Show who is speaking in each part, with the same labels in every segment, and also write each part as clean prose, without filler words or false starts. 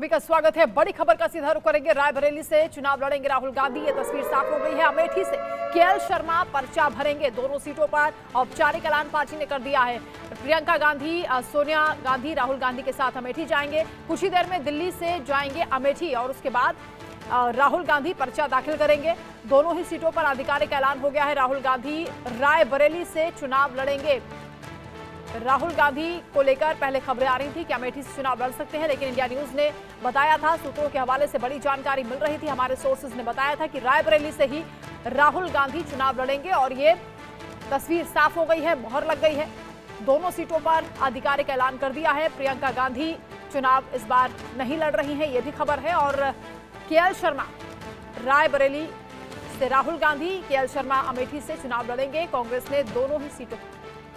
Speaker 1: का स्वागत है। बड़ी खबर का सीधा रुख करेंगे। रायबरेली से चुनाव लड़ेंगे राहुल गांधी। ये तस्वीर साफ हो गई है। अमेठी से केएल शर्मा पर्चा भरेंगे। दोनों सीटों पर औपचारिक ऐलान पार्टी ने कर दिया है। प्रियंका गांधी, सोनिया गांधी राहुल गांधी के साथ अमेठी जाएंगे। कुछ ही देर में दिल्ली से जाएंगे अमेठी और उसके बाद राहुल गांधी पर्चा दाखिल करेंगे। दोनों ही सीटों पर आधिकारिक ऐलान हो गया है। राहुल गांधी रायबरेली से चुनाव लड़ेंगे। राहुल गांधी को लेकर पहले खबरें आ रही थी कि अमेठी से चुनाव लड़ सकते हैं, लेकिन इंडिया न्यूज ने बताया था, सूत्रों के हवाले से बड़ी जानकारी मिल रही थी, हमारे सोर्सेज ने बताया था कि रायबरेली से ही राहुल गांधी चुनाव लड़ेंगे और ये तस्वीर साफ हो गई है, मोहर लग गई है। दोनों सीटों पर आधिकारिक ऐलान कर दिया है। प्रियंका गांधी चुनाव इस बार नहीं लड़ रही हैं, ये भी खबर है। और केएल शर्मा रायबरेली से राहुल गांधी, केएल शर्मा अमेठी से चुनाव लड़ेंगे। कांग्रेस ने दोनों ही सीटों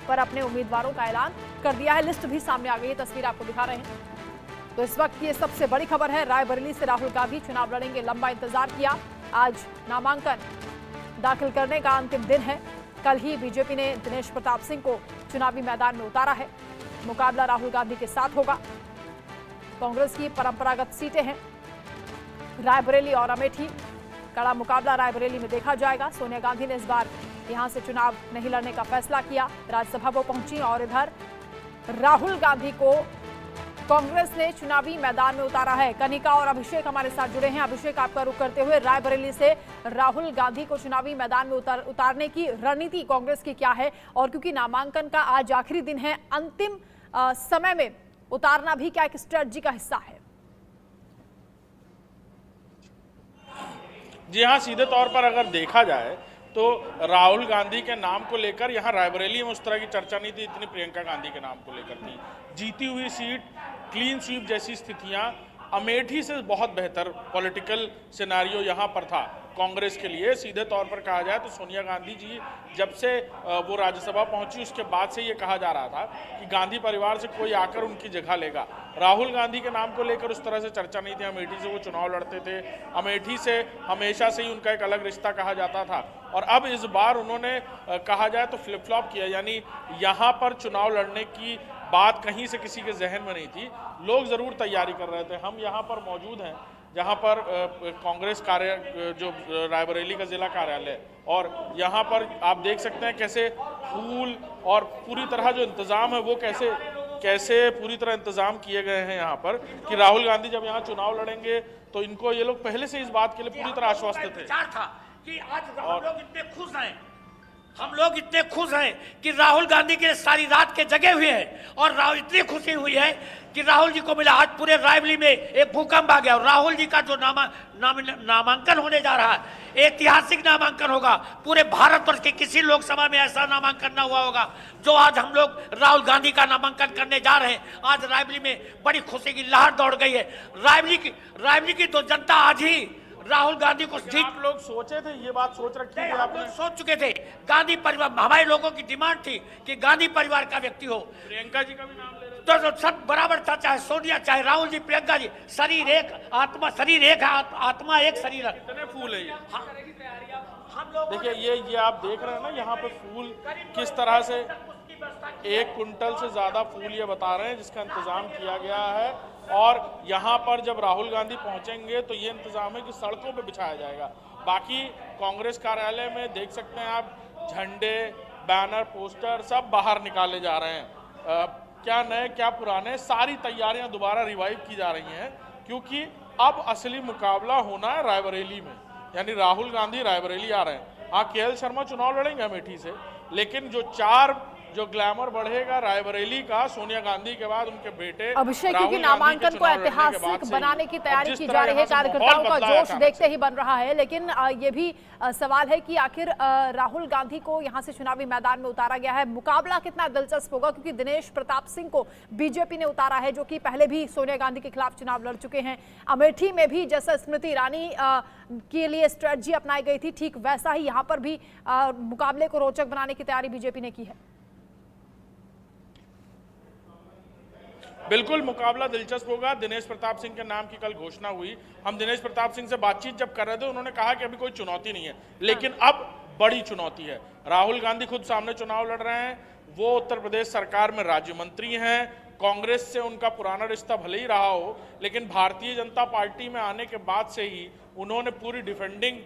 Speaker 1: पर अपने उम्मीदवारों का ऐलान कर दिया है। लिस्ट भी सामने आ गई है, तस्वीर आपको दिखा रहे हैं। तो इस वक्त ये सबसे बड़ी खबर है। रायबरेली से राहुल गांधी चुनाव लड़ेंगे। लंबा इंतजार किया, आज नामांकन दाखिल करने का अंतिम दिन है। कल ही बीजेपी ने दिनेश प्रताप सिंह को चुनावी मैदान में उतारा है। मुकाबला राहुल गांधी के साथ होगा। कांग्रेस की परंपरागत सीटें हैं रायबरेली और अमेठी। कड़ा मुकाबला रायबरेली में देखा जाएगा। सोनिया गांधी ने इस बार यहां से चुनाव नहीं लड़ने का फैसला किया, राज्यसभा वो पहुंची और इधर राहुल गांधी को कांग्रेस ने चुनावी मैदान में उतारा है। कनिका और अभिषेक हमारे साथ जुड़े हैं। अभिषेक, आपका रुख करते हुए रायबरेली से राहुल गांधी को चुनावी मैदान में उतारने की रणनीति कांग्रेस की क्या है? और क्योंकि नामांकन का आज आखिरी दिन है, अंतिम समय में उतारना भी क्या एक स्ट्रेटजी का हिस्सा है?
Speaker 2: जी हाँ, सीधे तौर पर अगर देखा जाए तो राहुल गांधी के नाम को लेकर यहाँ रायबरेली में उस तरह की चर्चा नहीं थी, इतनी प्रियंका गांधी के नाम को लेकर थी। जीती हुई सीट, क्लीन स्वीप जैसी स्थितियाँ, अमेठी से बहुत बेहतर पॉलिटिकल सिनेरियो यहाँ पर था कांग्रेस के लिए। सीधे तौर पर कहा जाए तो सोनिया गांधी जी जब से वो राज्यसभा पहुंची उसके बाद से ये कहा जा रहा था कि गांधी परिवार से कोई आकर उनकी जगह लेगा। राहुल गांधी के नाम को लेकर उस तरह से चर्चा नहीं थी। अमेठी से वो चुनाव लड़ते थे, अमेठी से हमेशा से ही उनका एक अलग रिश्ता कहा जाता था। और अब इस बार उन्होंने कहा जाए तो फ्लिप फ्लॉप किया, यानी यहाँ पर चुनाव लड़ने की बात कहीं से किसी के जहन में नहीं थी। लोग ज़रूर तैयारी कर रहे थे। हम यहाँ पर मौजूद हैं जहाँ पर कांग्रेस कार्य जो रायबरेली का जिला कार्यालय, और यहाँ पर आप देख सकते हैं कैसे फूल और पूरी तरह जो इंतज़ाम है वो कैसे पूरी तरह इंतज़ाम किए गए हैं यहाँ पर कि राहुल गांधी जब यहाँ चुनाव लड़ेंगे तो इनको ये लोग पहले से इस बात के लिए पूरी तरह आश्वस्त थे।
Speaker 3: था कि आज हम लोग इतने खुश हैं, हम लोग इतने खुश हैं कि राहुल गांधी के सारी रात के जगे हुए हैं और इतनी खुशी हुई है कि राहुल जी को मिला। आज पूरे रायबरेली में एक भूकंप आ गया और राहुल जी का जो नामांकन होने जा रहा है, ऐतिहासिक नामांकन होगा। पूरे भारतवर्ष के किसी लोकसभा में ऐसा नामांकन ना हुआ होगा जो आज हम लोग राहुल गांधी का नामांकन करने जा रहे हैं। आज रायबरेली में बड़ी खुशी की लहर दौड़ गई है। रायबरेली की तो जनता आज ही राहुल गांधी को ठीक,
Speaker 2: आप लोग सोचे थे, ये बात सोच रखी थी, आप लोग
Speaker 3: सोच चुके थे। गांधी परिवार, हमारे लोगों की डिमांड थी कि गांधी परिवार का व्यक्ति हो।
Speaker 2: प्रियंका जी का भी नाम ले रहे
Speaker 3: तो सब बराबर था, चाहे सोनिया चाहे राहुल जी, प्रियंका जी। शरीर एक, आत्मा शरीर एक है, आत्मा एक, शरीर है।
Speaker 2: कितने फूल है ये?
Speaker 3: हम लोग
Speaker 2: देखिए ये आप देख रहे हैं ना, यहाँ पे फूल किस तरह से 1 कुंटल से ज्यादा फूल ये बता रहे हैं जिसका इंतजाम किया गया है। और यहाँ पर जब राहुल गांधी पहुंचेंगे तो ये इंतजाम है कि सड़कों पे बिछाया जाएगा। बाकी कांग्रेस कार्यालय में देख सकते हैं आप, झंडे, बैनर, पोस्टर सब बाहर निकाले जा रहे हैं। क्या नए क्या पुराने, सारी तैयारियां दोबारा रिवाइव की जा रही हैं, क्योंकि अब असली मुकाबला होना है रायबरेली में। यानी राहुल गांधी रायबरेली आ रहे हैं। हाँ, केएल शर्मा चुनाव लड़ेंगे अमेठी से, लेकिन जो ग्लैमर बढ़ेगा रायबरेली का, सोनिया गांधी के बाद उनके बेटे
Speaker 1: अभिषेक की नामांकन को ऐतिहासिक बनाने की तैयारी की जा रही है। कार्यकर्ताओं का जोश देखते ही बन रहा है, लेकिन ये भी सवाल है कि आखिर राहुल गांधी को यहां से चुनावी मैदान में उतारा गया है, मुकाबला कितना दिलचस्प होगा? क्योंकि दिनेश प्रताप सिंह को बीजेपी ने उतारा है, जो कि पहले भी सोनिया गांधी के खिलाफ चुनाव लड़ चुके हैं। अमेठी में भी जैसा स्मृति ईरानी के लिए स्ट्रेटजी अपनाई गई थी, ठीक वैसा ही यहाँ पर भी मुकाबले को रोचक बनाने की तैयारी बीजेपी ने की है।
Speaker 2: बिल्कुल मुकाबला दिलचस्प होगा। दिनेश प्रताप सिंह के नाम की कल घोषणा हुई। हम दिनेश प्रताप सिंह से बातचीत जब कर रहे थे, उन्होंने कहा कि अभी कोई चुनौती नहीं है, लेकिन अब बड़ी चुनौती है। राहुल गांधी खुद सामने चुनाव लड़ रहे हैं, वो उत्तर प्रदेश सरकार में राज्य मंत्री हैं, कांग्रेस से उनका पुराना रिश्ता भले ही रहा हो, लेकिन भारतीय जनता पार्टी में आने के बाद से ही उन्होंने पूरी डिफेंडिंग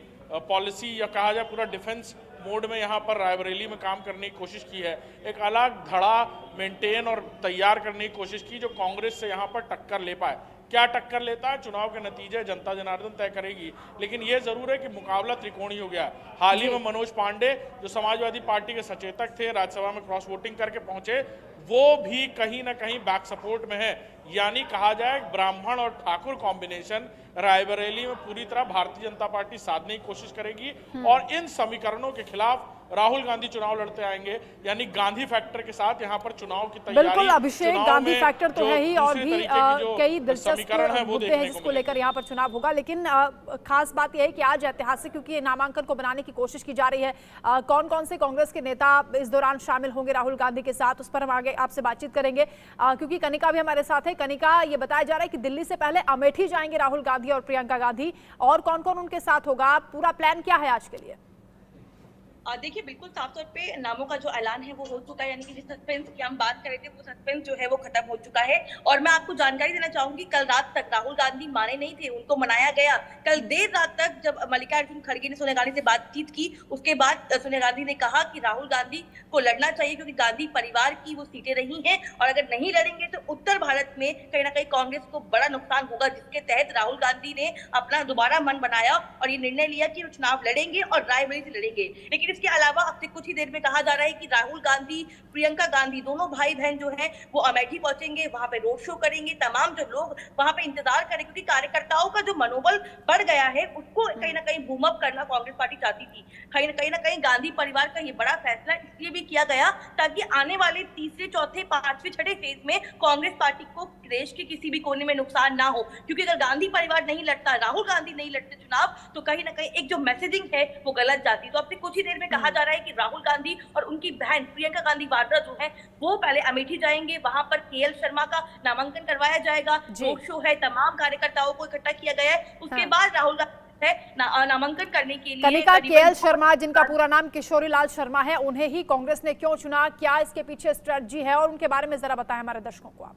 Speaker 2: पॉलिसी या कहा जाए पूरा डिफेंस मोड में यहाँ पर रायबरेली में काम करने की कोशिश की है। एक अलग धड़ा मेंटेन और तैयार करने की कोशिश की जो कांग्रेस से यहाँ पर टक्कर ले पाए। क्या टक्कर लेता है चुनाव के नतीजे जनता जनार्दन तय करेगी, लेकिन ये जरूर है कि मुकाबला त्रिकोणीय हो गया है। हाल ही में मनोज पांडे जो समाजवादी पार्टी के सचेतक थे, राज्यसभा में क्रॉस वोटिंग करके पहुंचे, वो भी कहीं ना कहीं बैक सपोर्ट में है। यानी कहा जाए ब्राह्मण और ठाकुर कॉम्बिनेशन रायबरेली में पूरी तरह भारतीय जनता पार्टी साधने की कोशिश करेगी और इन समीकरणों के खिलाफ राहुल गांधी चुनाव लड़ते आएंगे। यानी गांधी फैक्टर के साथ यहाँ पर चुनाव की तैयारी,
Speaker 1: बिल्कुल अभिषेक, गांधी फैक्टर तो है ही और भी कई दिलचस्प मुद्दे हैं जिसको लेकर यहाँ पर चुनाव होगा। लेकिन खास बात यह है कि आज ऐतिहासिक, क्योंकि नामांकन को बनाने की कोशिश की जा रही है, कौन कौन से कांग्रेस के नेता इस दौरान शामिल होंगे राहुल गांधी के साथ, उस पर हम आगे आपसे बातचीत करेंगे। क्योंकि कनिका भी हमारे साथ है। कनिका, ये बताया जा रहा है कि दिल्ली से पहले अमेठी जाएंगे राहुल गांधी और प्रियंका गांधी, और कौन कौन उनके साथ होगा, पूरा प्लान क्या है आज के लिए?
Speaker 4: देखिए, बिल्कुल साफ तौर पे नामों का जो ऐलान है वो हो चुका है। यानी कि जिस सस्पेंस की हम बात कर रहे थे वो सस्पेंस जो है वो खत्म हो चुका है। और मैं आपको जानकारी देना चाहूंगी, कल रात तक राहुल गांधी माने नहीं थे, उनको मनाया गया। कल देर रात तक जब मल्लिकार्जुन खड़गे ने सोनिया गांधी से बातचीत की, उसके बाद सोनिया गांधी ने कहा कि राहुल गांधी को लड़ना चाहिए क्योंकि गांधी परिवार की वो सीटें रही हैं और अगर नहीं लड़ेंगे तो उत्तर भारत में कहीं ना कहीं कांग्रेस को बड़ा नुकसान होगा। जिसके तहत राहुल गांधी ने अपना दोबारा मन बनाया और ये निर्णय लिया कि वो चुनाव लड़ेंगे और रायबरेली से लड़ेंगे। लेकिन इसके अलावा अब से कुछ ही देर में कहा जा रहा है कि राहुल गांधी, प्रियंका गांधी, दोनों भाई बहन जो हैं वो अमेठी पहुंचेंगे, वहां पे रोड शो करेंगे। तमाम जो लोग वहां पे इंतजार करें, क्योंकि कार्यकर्ताओं का जो मनोबल बढ़ गया है उसको कहीं ना कहीं बूम अप करना कांग्रेस पार्टी चाहती थी। कहीं ना कहीं गांधी परिवार का ये बड़ा फैसला इसलिए भी किया गया ताकि आने वाले तीसरे, चौथे, पांचवें, छठे फेज में कांग्रेस पार्टी को देश के किसी भी कोने में नुकसान ना हो। क्योंकि अगर गांधी परिवार नहीं लड़ता, राहुल गांधी नहीं लड़ते चुनाव, तो कहीं ना कहीं एक जो मैसेजिंग है वो गलत जाती। तो अब से कुछ ही देर में कहा जा रहा है कि राहुल गांधी और उनकी बहन प्रियंका गांधी वाड्रा जो है वो पहले अमेठी जाएंगे, वहां पर केएल शर्मा का नामांकन करवाया जाएगा, रोड शो है, तमाम कार्यकर्ताओं को इकट्ठा किया गया है। उसके बाद राहुल गांधी है नामांकन करने के लिए।
Speaker 1: कनिका, केएल शर्मा जिनका पूरा नाम किशोरी लाल शर्मा है, उन्हें ही कांग्रेस ने क्यों चुना, क्या इसके पीछे स्ट्रेटजी है, और उनके बारे में जरा बताएं हमारे दर्शकों को आप।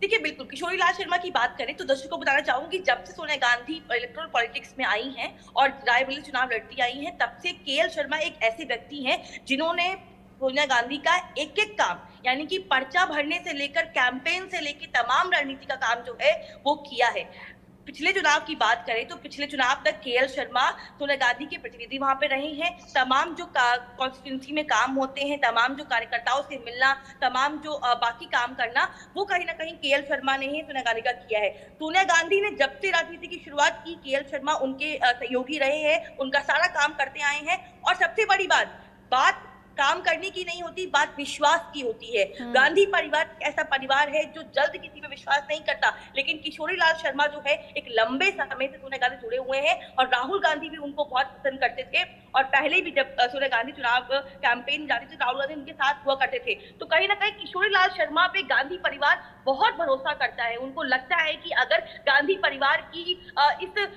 Speaker 4: देखिए, बिल्कुल किशोरी लाल शर्मा की बात करें तो दर्शकों को बताना चाहूंगी, जब से सोनिया गांधी इलेक्टोरल पॉलिटिक्स में आई हैं और रायबरेली चुनाव लड़ती आई हैं, तब से केएल शर्मा एक ऐसे व्यक्ति हैं जिन्होंने सोनिया गांधी का एक एक काम, यानी कि पर्चा भरने से लेकर कैंपेन से लेकर तमाम रणनीति का काम जो है वो किया है। पिछले चुनाव की बात करें तो पिछले चुनाव तक केएल शर्मा सोनिया गांधी के प्रतिनिधि वहां पे रहे हैं। तमाम जो कॉन्स्टिट्यूंसी में काम होते हैं, तमाम जो कार्यकर्ताओं से मिलना, तमाम जो बाकी काम करना, वो कहीं ना कहीं केएल शर्मा ने ही सोनिया गांधी का किया है। सोनिया गांधी ने जब से राजनीति की शुरुआत की, केएल शर्मा उनके सहयोगी रहे हैं, उनका सारा काम करते आए हैं। और सबसे बड़ी बात काम करने की नहीं होती, बात विश्वास की होती है। गांधी परिवार ऐसा परिवार है जो जल्द किसी पे विश्वास नहीं करता, लेकिन किशोरी लाल शर्मा जो है एक लंबे समय से सोनिया गांधी जुड़े हुए हैं और राहुल गांधी भी उनको बहुत पसंद करते थे। और पहले भी जब सोनिया गांधी चुनाव कैंपेन जाती थी, राहुल गांधी उनके साथ हुआ करते थे। तो कहीं ना कहीं किशोरी लाल शर्मा पे गांधी परिवार बहुत भरोसा करता है। उनको लगता है कि अगर गांधी परिवार की इस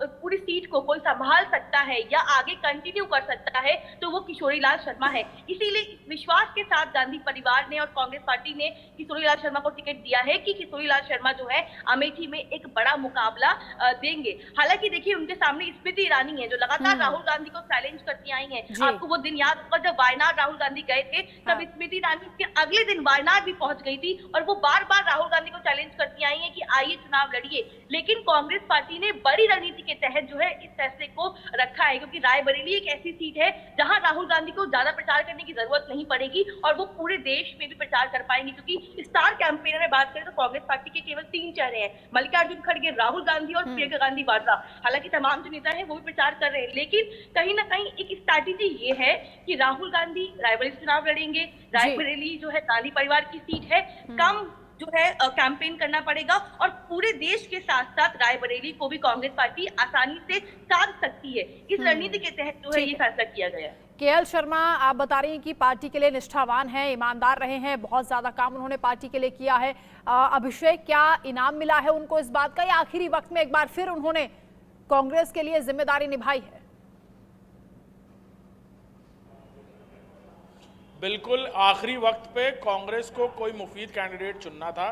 Speaker 4: पूरी सीट को कोई संभाल सकता है या आगे कंटिन्यू कर सकता है तो वो किशोरी लाल शर्मा है। इसीलिए विश्वास के साथ गांधी परिवार ने और कांग्रेस पार्टी ने किशोरी लाल शर्मा को टिकट दिया है कि किशोरी लाल शर्मा जो है अमेठी में एक बड़ा मुकाबला देंगे। हालांकि देखिए, उनके सामने स्मृति ईरानी है जो लगातार राहुल गांधी को चैलेंज करती आई हैं। आपको वो दिन याद होगा जब वायनाड राहुल गांधी गए थे, तब स्मृति ईरानी के अगले दिन वायनाड भी पहुंच गई थी और वो बार बार राहुल गांधी को चैलेंज करती आई है कि आइए चुनाव लड़िए। लेकिन कांग्रेस पार्टी ने बड़ी रणनीति के तहत जो है इस फैसले को रखा है, क्योंकि रायबरेली एक ऐसी सीट है जहां राहुल गांधी को ज्यादा प्रचार करने की जरूरत नहीं पड़ेगी और वो पूरे देश में भी प्रचार कर पाएंगे। क्योंकि स्टार कैंपेनर में बात करें तो कांग्रेस पार्टी के केवल 3 चेहरे हैं, मल्लिकार्जुन खड़गे, राहुल गांधी और प्रियंका गांधी वाड्रा। हालांकि तमाम जो नेता हैं वो भी प्रचार कर रहे हैं, लेकिन कहीं ना कहीं एक स्ट्रैटेजी ये है कि राहुल गांधी रायबरेली चुनाव लड़ेंगे। रायबरेली जो है गांधी परिवार की सीट है, कम जो है कैंपेन करना पड़ेगा और पूरे देश के साथ साथ रायबरेली को भी कांग्रेस पार्टी आसानी से साध सकती है। इस रणनीति के तहत जो है ये फैसला किया गया है।
Speaker 1: केएल शर्मा, आप बता रही हैं कि पार्टी के लिए निष्ठावान हैं, ईमानदार रहे हैं, बहुत ज्यादा काम उन्होंने पार्टी के लिए किया है। अभिषेक, क्या इनाम मिला है उनको इस बात का, या आखिरी वक्त में एक बार फिर उन्होंने कांग्रेस के लिए जिम्मेदारी निभाई है?
Speaker 2: बिल्कुल आखिरी वक्त पे कांग्रेस को कोई मुफीद कैंडिडेट चुनना था।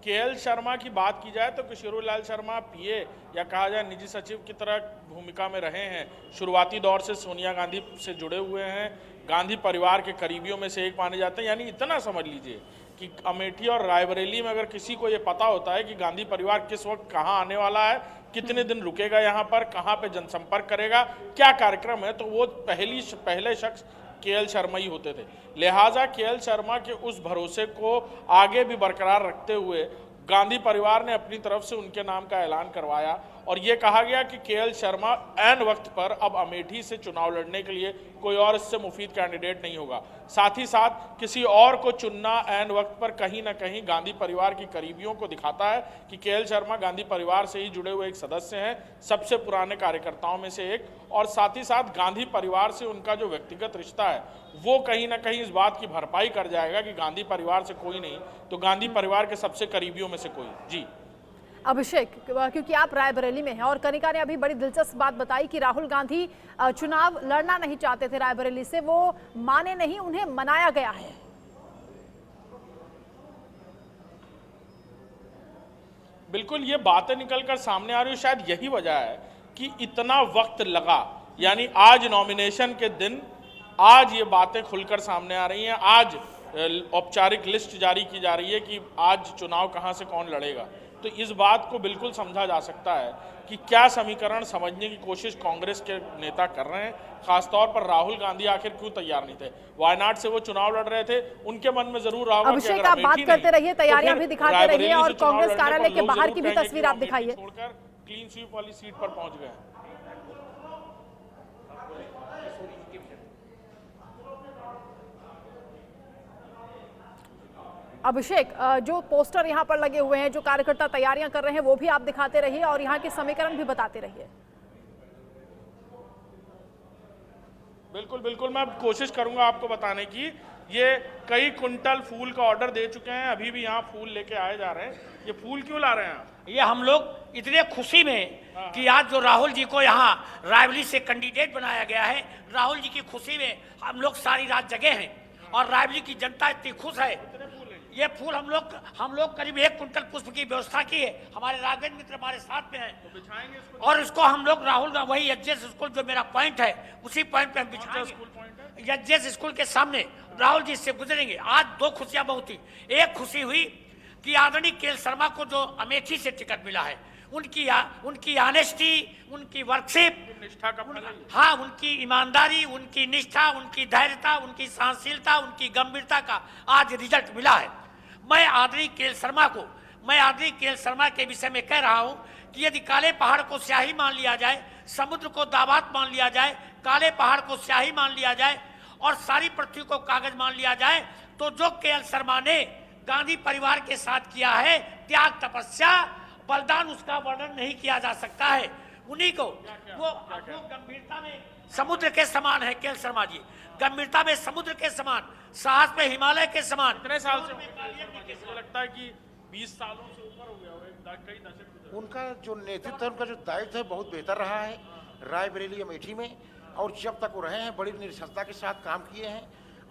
Speaker 2: केएल शर्मा की बात की जाए तो किशोरीलाल शर्मा पीए या कहा जाए निजी सचिव की तरह भूमिका में रहे हैं। शुरुआती दौर से सोनिया गांधी से जुड़े हुए हैं, गांधी परिवार के करीबियों में से एक माने जाते हैं। यानी इतना समझ लीजिए कि अमेठी और रायबरेली में अगर किसी को ये पता होता है कि गांधी परिवार किस वक्त कहाँ आने वाला है, कितने दिन रुकेगा यहाँ पर, कहाँ पे जनसंपर्क करेगा, क्या कार्यक्रम है, तो वो पहले शख्स केएल शर्मा ही होते थे। लिहाजा केएल शर्मा के उस भरोसे को आगे भी बरकरार रखते हुए गांधी परिवार ने अपनी तरफ से उनके नाम का ऐलान करवाया और ये कहा गया कि केएल शर्मा ऐन वक्त पर अब अमेठी से चुनाव लड़ने के लिए कोई और इससे मुफीद कैंडिडेट नहीं होगा। साथ ही साथ किसी और को चुनना ऐन वक्त पर कहीं ना कहीं गांधी परिवार की करीबियों को दिखाता है कि केएल शर्मा गांधी परिवार से ही जुड़े हुए एक सदस्य हैं, सबसे पुराने कार्यकर्ताओं में से एक, और साथ ही साथ गांधी परिवार से उनका जो व्यक्तिगत रिश्ता है वो कहीं ना कहीं इस बात की भरपाई कर जाएगा कि गांधी परिवार से कोई नहीं तो गांधी परिवार के सबसे करीबियों में से कोई। जी
Speaker 1: अभिषेक, क्योंकि आप रायबरेली में हैं और कनिका ने अभी बड़ी दिलचस्प बात बताई कि राहुल गांधी चुनाव लड़ना नहीं चाहते थे रायबरेली से, वो माने नहीं, उन्हें मनाया गया है।
Speaker 2: बिल्कुल ये बातें निकलकर सामने आ रही है, शायद यही वजह है कि इतना वक्त लगा। यानी आज नॉमिनेशन के दिन आज ये बातें खुलकर सामने आ रही हैं, आज औपचारिक लिस्ट जारी की जा रही है कि आज चुनाव कहां से कौन लड़ेगा। तो इस बात को बिल्कुल समझा जा सकता है कि क्या समीकरण समझने की कोशिश कांग्रेस के नेता कर रहे हैं। खासतौर पर राहुल गांधी आखिर क्यों तैयार नहीं थे? वायनाड से वो चुनाव लड़ रहे थे, उनके मन में जरूर रहा।
Speaker 1: अभिषेक, आप बात करते रहिए, तैयारियां भी दिखाते रहिए और कांग्रेस कार्यालय के बाहर की भी तस्वीर आप दिखाइए।
Speaker 2: छोड़कर क्लीन स्वीप वाली सीट पर पहुंच गए।
Speaker 1: अभिषेक, जो पोस्टर यहाँ पर लगे हुए हैं, जो कार्यकर्ता तैयारियां कर रहे हैं, वो भी आप दिखाते रहिए और यहाँ के समीकरण भी बताते रहिए।
Speaker 2: बिल्कुल बिल्कुल, मैं कोशिश करूंगा आपको बताने की। ये कई कुंटल फूल का ऑर्डर दे चुके हैं, अभी भी यहाँ फूल लेके आए जा रहे हैं। ये फूल क्यों ला रहे हैं?
Speaker 3: ये हम लोग इतने खुशी में कि आज जो राहुल जी को यहाँ रायबरेली से कैंडिडेट बनाया गया है, राहुल जी की खुशी में हम लोग सारी रात जगे हैं और रायबरेली की जनता इतनी खुश है। ये फूल हम लोग करीब 1 कुंटल पुष्प की व्यवस्था की है। हमारे राघवेंद्र मित्र हमारे साथ में हैं, तो बिछाएंगे इसको, और इसको हम लोग राहुल का वही एचएस स्कूल जो मेरा पॉइंट है उसी पॉइंट पे हम बिछाएंगे। एचएस स्कूल के सामने राहुल जी से गुजरेंगे। आज 2 खुशियां बहुत थी। एक खुशी हुई कि आदरणीय केएल शर्मा को जो अमेठी से टिकट मिला है, उनकी ऑनेस्टी, उनकी वर्कशिप,
Speaker 2: निष्ठा का फल है।
Speaker 3: हाँ, उनकी ईमानदारी, उनकी निष्ठा, उनकी धैर्यता, उनकी सहनशीलता, उनकी गंभीरता का आज रिजल्ट मिला है। मैं आदरणीय केएल शर्मा के विषय में कह रहा हूं कि यदि काले पहाड़ को स्याही मान लिया जाए, समुद्र को दावात मान लिया जाए, काले पहाड़ को स्याही मान लिया जाए और सारी पृथ्वी को कागज मान लिया जाए, तो जो केएल शर्मा ने गांधी परिवार के साथ किया है, त्याग, तपस्या, बलिदान, उसका वर्णन नहीं किया जा सकता है। उन्हीं को वो गंभीरता में समुद्र के समान है केएल शर्मा जी, गंभीरता में समुद्र के समान, साहस में हिमालय के समान।
Speaker 2: कितने साल से मुझे लगता है कि 20 सालों से ऊपर हो गया होगा, कई दशक।
Speaker 5: उनका जो नेतृत्व है, उनका जो दायित्व है बहुत बेहतर रहा है रायबरेली अमेठी में, और जब तक वो रहे हैं बड़ी निष्ठा के साथ काम किए हैं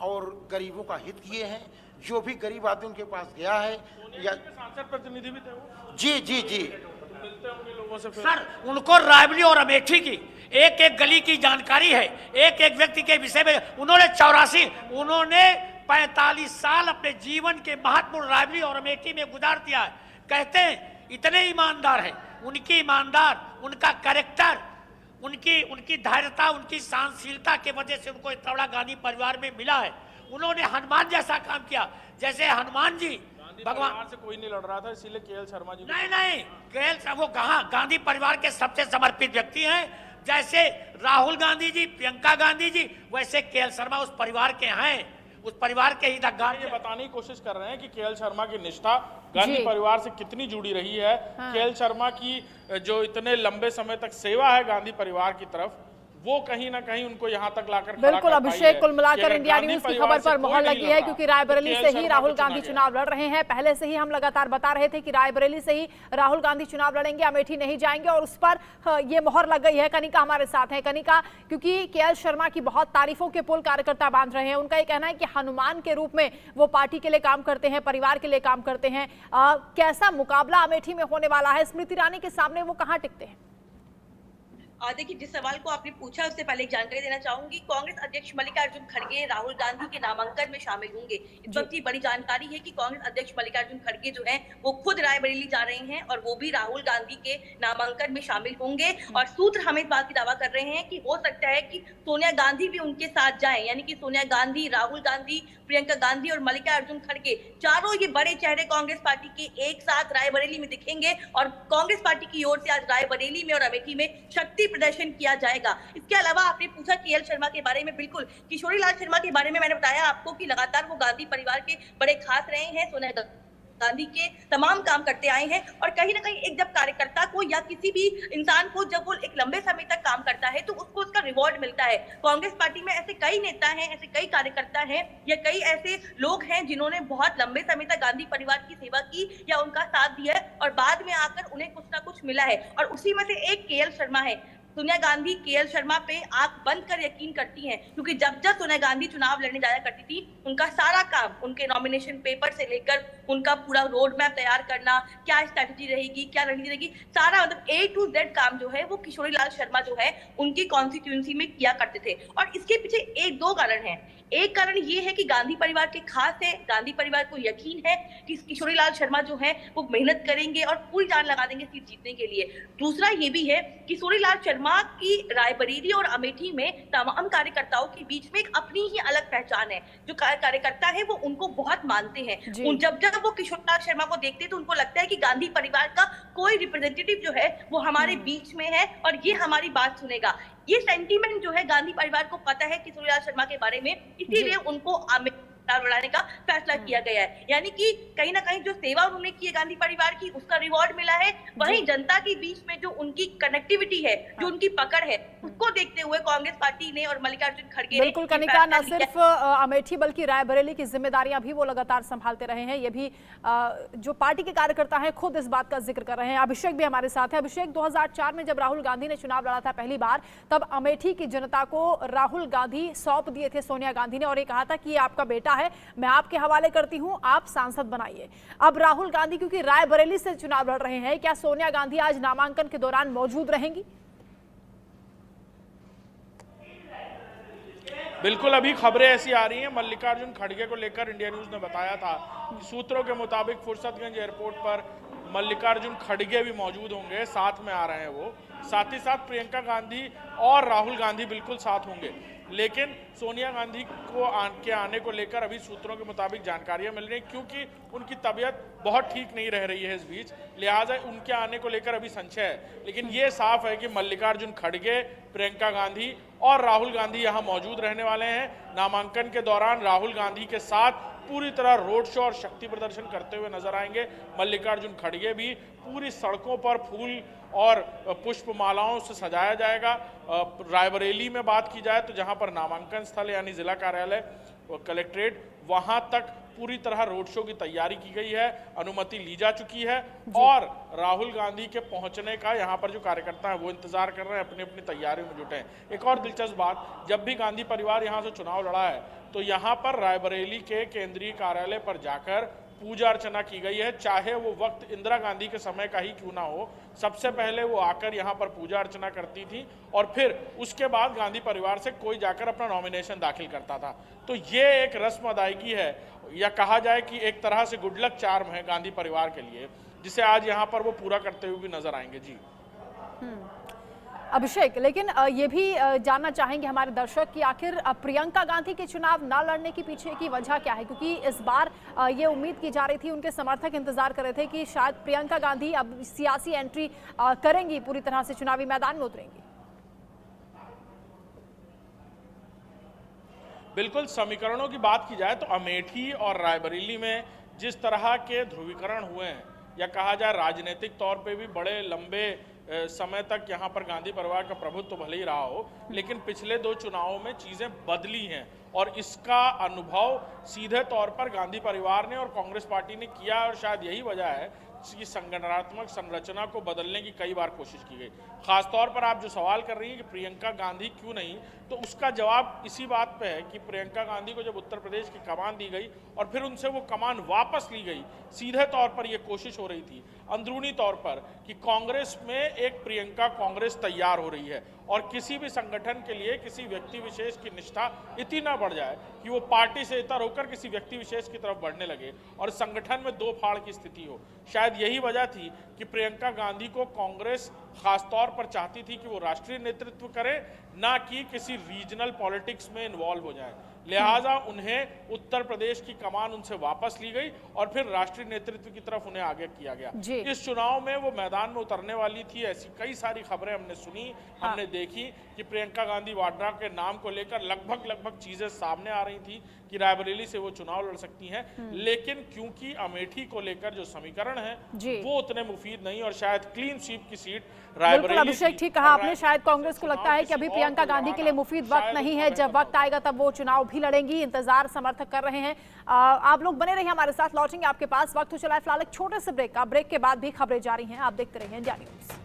Speaker 5: और गरीबों का हित किए हैं। जो भी गरीब आदमी उनके पास गया है या
Speaker 2: सांसद प्रतिनिधि भी थे वो।
Speaker 5: जी जी जी,
Speaker 2: मिलते होंगे लोगों से फिर।
Speaker 3: सर, उनको रायबरेली और अमेठी की एक एक गली की जानकारी है, एक एक व्यक्ति के विषय में। उन्होंने 45 साल अपने जीवन के महत्वपूर्ण रायबरेली और अमेठी में गुजार दिया है। कहते हैं इतने ईमानदार हैं, उनका कैरेक्टर, उनकी धैर्यता, उनकी सहनशीलता के वजह से उनको इतना बड़ा गांधी परिवार में मिला है। उन्होंने हनुमान जैसा काम किया, जैसे हनुमान जी
Speaker 2: भगवान से कोई नहीं लड़ रहा था, इसीलिए केएल शर्मा जी
Speaker 3: नहीं, केएल वो कहाँ गांधी परिवार के सबसे समर्पित व्यक्ति हैं। जैसे राहुल गांधी जी, प्रियंका गांधी जी, वैसे केएल शर्मा उस परिवार के हैं, उस परिवार के ही
Speaker 2: ये बताने की कोशिश कर रहे हैं कि केएल शर्मा की निष्ठा गांधी परिवार से कितनी जुड़ी रही है। हाँ। केएल शर्मा की जो इतने लंबे समय तक सेवा है गांधी परिवार की तरफ, वो कहीं ना कहीं उनको यहाँ तक लाकर
Speaker 1: बिल्कुल अभिषेक, कुल मिलाकर इंडिया न्यूज की खबर पर मोहर लगी है, क्योंकि रायबरेली से ही राहुल गांधी चुनाव लड़ रहे हैं। पहले से ही हम लगातार बता रहे थे कि रायबरेली से ही राहुल गांधी चुनाव लड़ेंगे, अमेठी नहीं जाएंगे, और उस पर ये मोहर लग गई है। कनिका हमारे साथ है। कनिका, क्योंकि केएल शर्मा की बहुत तारीफों के पुल कार्यकर्ता बांध रहे हैं, उनका ये कहना है कि हनुमान के रूप में वो पार्टी के लिए काम करते हैं, परिवार के लिए काम करते हैं। कैसा मुकाबला अमेठी में होने वाला है? स्मृति ईरानी के सामने वो कहां टिकते हैं?
Speaker 4: देखिए, जिस सवाल को आपने पूछा उससे पहले एक जानकारी देना चाहूंगी। कांग्रेस अध्यक्ष मल्लिकार्जुन खड़गे राहुल गांधी के नामांकन में शामिल होंगे। इस वक्त की बड़ी जानकारी है कि कांग्रेस अध्यक्ष मल्लिकार्जुन खड़गे जो हैं वो खुद रायबरेली जा रहे हैं और वो भी राहुल गांधी के नामांकन में शामिल होंगे। और सूत्र हमें इस बात की दावा कर रहे हैं कि हो सकता है कि सोनिया गांधी भी उनके साथ जाएं, यानी कि सोनिया गांधी, राहुल गांधी, प्रियंका गांधी और मल्लिकार्जुन खड़गे, चारों ये बड़े चेहरे कांग्रेस पार्टी के एक साथ रायबरेली में दिखेंगे। और कांग्रेस पार्टी की ओर से आज रायबरेली में और अमेठी में शक्ति प्रदर्शन किया जाएगा। इसके अलावा आपने पूछा केएल शर्मा के बारे में, बिल्कुल किशोरी लाल शर्मा के बारे में मैंने बताया आपको कि लगातार वो गांधी परिवार के बड़े खास रहे हैं, सोनिया गांधी के तमाम काम करते आए हैं। और कहीं ना कहीं एक जब कार्यकर्ता को या किसी भी इंसान को जब वो एक लंबे समय तक काम करता है तो उसको उसका रिवॉर्ड मिलता है। कांग्रेस पार्टी में ऐसे कई नेता हैं, ऐसे कई कार्यकर्ता हैं या कई ऐसे लोग हैं जिन्होंने बहुत लंबे समय तक गांधी परिवार की सेवा की या उनका साथ दिया है और बाद में आकर उन्हें कुछ ना कुछ मिला है। और उसी में से एक केएल शर्मा है। सोनिया गांधी केएल शर्मा पे आंख बंद कर यकीन करती हैं, क्योंकि जब जब सोनिया गांधी चुनाव लड़ने जाया करती थी उनका सारा काम, उनके नॉमिनेशन पेपर से लेकर उनका पूरा रोड मैप तैयार करना, क्या स्ट्रैटेजी रहेगी, क्या रणनीति रहेगी, सारा मतलब A to Z काम जो है वो किशोरी लाल शर्मा जो है उनकी कॉन्स्टिट्यूंसी में किया करते थे। और इसके पीछे एक दो कारण है। एक कारण ये है कि गांधी परिवार के खास है, गांधी परिवार को यकीन है कि किशोरी लाल शर्मा जो है वो मेहनत करेंगे और पूरी जान लगा देंगे सीट जीतने के लिए। दूसरा ये भी है किशोरी लाल शर्मा की रायबरेली और अमेठी में तमाम कार्यकर्ताओं के बीच में एक अपनी ही अलग पहचान है। जो कार्यकर्ता है वो उनको बहुत मानते हैं। जब जब वो किशोरी लाल शर्मा को देखते हैं तो उनको लगता है कि गांधी परिवार का कोई रिप्रेजेंटेटिव जो है वो हमारे बीच में है और ये हमारी बात सुनेगा। ये सेंटीमेंट जो है गांधी परिवार को पता है किशोरी लाल शर्मा के बारे में, इसीलिए उनको बढ़ाने का फैसला किया गया है। यानी कि कहीं ना कहीं जो सेवा उन्होंने की है गांधी परिवार की उसका रिवॉर्ड मिला है, वहीं जनता के बीच में जो उनकी कनेक्टिविटी है, जो उनकी पकड़ है, उसको देखते हुए कांग्रेस पार्टी ने और मल्लिकार्जुन खड़गे ने
Speaker 1: बिल्कुल कनिका, न सिर्फ अमेठी बल्कि रायबरेली की जिम्मेदारियां भी वो लगातार संभालते रहे हैं। ये भी जो पार्टी के कार्यकर्ता हैं खुद इस बात का जिक्र कर रहे हैं। अभिषेक भी हमारे साथ है। अभिषेक, 2004 में जब राहुल गांधी ने चुनाव लड़ा था पहली बार, तब अमेठी की जनता को राहुल गांधी सौंप दिए थे सोनिया गांधी ने और ये कहा था कि ये आपका बेटा है, मैं आपके हवाले करती हूं, आप सांसद बनाइए। अब राहुल गांधी क्योंकि रायबरेली से चुनाव लड़ रहे हैं, क्या सोनिया गांधी आज नामांकन के दौरान मौजूद रहेंगी?
Speaker 2: बिल्कुल, अभी खबरें ऐसी आ रही हैं। मल्लिकार्जुन खड़गे को लेकर इंडिया न्यूज ने बताया था कि सूत्रों के मुताबिक फुर्सतगंज एयरपोर्ट पर मल्लिकार्जुन खड़गे भी मौजूद होंगे, साथ में आ रहे हैं वो। साथ ही साथ प्रियंका गांधी और राहुल गांधी बिल्कुल साथ होंगे। लेकिन सोनिया गांधी को के आने को लेकर अभी सूत्रों के मुताबिक जानकारियां मिल रही हैं, क्योंकि उनकी तबीयत बहुत ठीक नहीं रह रही है इस बीच, लिहाजा उनके आने को लेकर अभी संशय है। लेकिन ये साफ है कि मल्लिकार्जुन खड़गे, प्रियंका गांधी और राहुल गांधी यहाँ मौजूद रहने वाले हैं। नामांकन के दौरान राहुल गांधी के साथ पूरी तरह रोड शो और शक्ति प्रदर्शन करते हुए नजर आएंगे। मल्लिकार्जुन खड़गे भी पूरी सड़कों पर फूल और पुष्प मालाओं से सजाया जाएगा। रायबरेली में बात की जाए तो जहां पर नामांकन स्थल यानी जिला कार्यालय कलेक्ट्रेट, वहां तक पूरी तरह रोड शो की तैयारी की गई है, अनुमति ली जा चुकी है और राहुल गांधी के पहुंचने का यहां पर जो कार्यकर्ता हैं वो इंतजार कर रहे हैं, अपनी अपनी तैयारियों में जुटे हैं। एक और दिलचस्प बात, जब भी गांधी परिवार यहां से चुनाव लड़ा है तो यहां पर रायबरेली के केंद्रीय कार्यालय पर जाकर पूजा अर्चना की गई है, चाहे वो वक्त इंदिरा गांधी के समय का ही क्यों ना हो। सबसे पहले वो आकर यहाँ पर पूजा अर्चना करती थी और फिर उसके बाद गांधी परिवार से कोई जाकर अपना नॉमिनेशन दाखिल करता था। तो ये एक रस्म अदायगी है, या कहा जाए कि एक तरह से गुड लक चार्म है गांधी परिवार के लिए, जिसे आज यहाँ पर वो पूरा करते हुए भी नजर आएंगे। जी
Speaker 1: अभिषेक, लेकिन ये भी जानना चाहेंगे हमारे दर्शक कि आखिर प्रियंका गांधी के चुनाव ना लड़ने के पीछे की वजह क्या है, क्योंकि इस बार ये उम्मीद की जा रही थी, उनके समर्थक इंतजार कर रहे थे कि शायद प्रियंका गांधी अब सियासी एंट्री करेंगी, पूरी तरह से चुनावी मैदान में उतरेंगी।
Speaker 2: बिल्कुल, समीकरणों की बात की जाए तो अमेठी और रायबरेली में जिस तरह के ध्रुवीकरण हुए हैं या कहा जाए राजनीतिक तौर पे भी बड़े लंबे समय तक यहाँ पर गांधी परिवार का प्रभुत्व भले ही रहा हो, लेकिन पिछले 2 चुनावों में चीजें बदली हैं और इसका अनुभव सीधे तौर पर गांधी परिवार ने और कांग्रेस पार्टी ने किया और शायद यही वजह है कि संगठनात्मक संरचना को बदलने की कई बार कोशिश की गई। खासतौर पर आप जो सवाल कर रही हैं कि प्रियंका गांधी क्यों नहीं, तो उसका जवाब इसी बात पे है कि प्रियंका गांधी को जब उत्तर प्रदेश की कमान दी गई और फिर उनसे वो कमान वापस ली गई, सीधे तौर पर ये कोशिश हो रही थी अंदरूनी तौर पर कि कांग्रेस में एक प्रियंका कांग्रेस तैयार हो रही है और किसी भी संगठन के लिए किसी व्यक्ति विशेष की निष्ठा इतनी ना बढ़ जाए कि वो पार्टी से इतर होकर किसी व्यक्ति विशेष की तरफ बढ़ने लगे और संगठन में 2 फाड़ की स्थिति हो। शायद यही वजह थी कि प्रियंका गांधी को कांग्रेस खासतौर पर चाहती थी कि वो राष्ट्रीय नेतृत्व करे, ना कि किसी रीजनल पॉलिटिक्स में इन्वॉल्व हो जाए। लिहाजा उन्हें उत्तर प्रदेश की कमान उनसे वापस ली गई और फिर राष्ट्रीय नेतृत्व की तरफ उन्हें आगे किया गया। इस चुनाव में वो मैदान में उतरने वाली थी, ऐसी कई सारी खबरें हमने सुनी, हमने देखी कि प्रियंका गांधी वाड्रा के नाम को लेकर लगभग चीजें सामने आ रही थी कि रायबरेली से वो चुनाव लड़ सकती हैं, लेकिन क्योंकि अमेठी को लेकर जो समीकरण है वो उतने मुफीद नहीं और शायद क्लीन स्वीप की सीट रायबरेली।
Speaker 1: अभिषेक, ठीक कहा आपने, शायद कांग्रेस को लगता है कि अभी प्रियंका गांधी के लिए मुफीद वक्त नहीं है, जब वक्त आएगा तब वो चुनाव भी लड़ेंगी। इंतजार समर्थक कर रहे हैं। आप लोग बने रहिए हमारे साथ, लौटेंगे आपके पास। वक्त हो चला है फिलहाल एक छोटे से ब्रेक का। ब्रेक के बाद भी खबरें जारी हैं, आप देखते रहिए इंडिया न्यूज।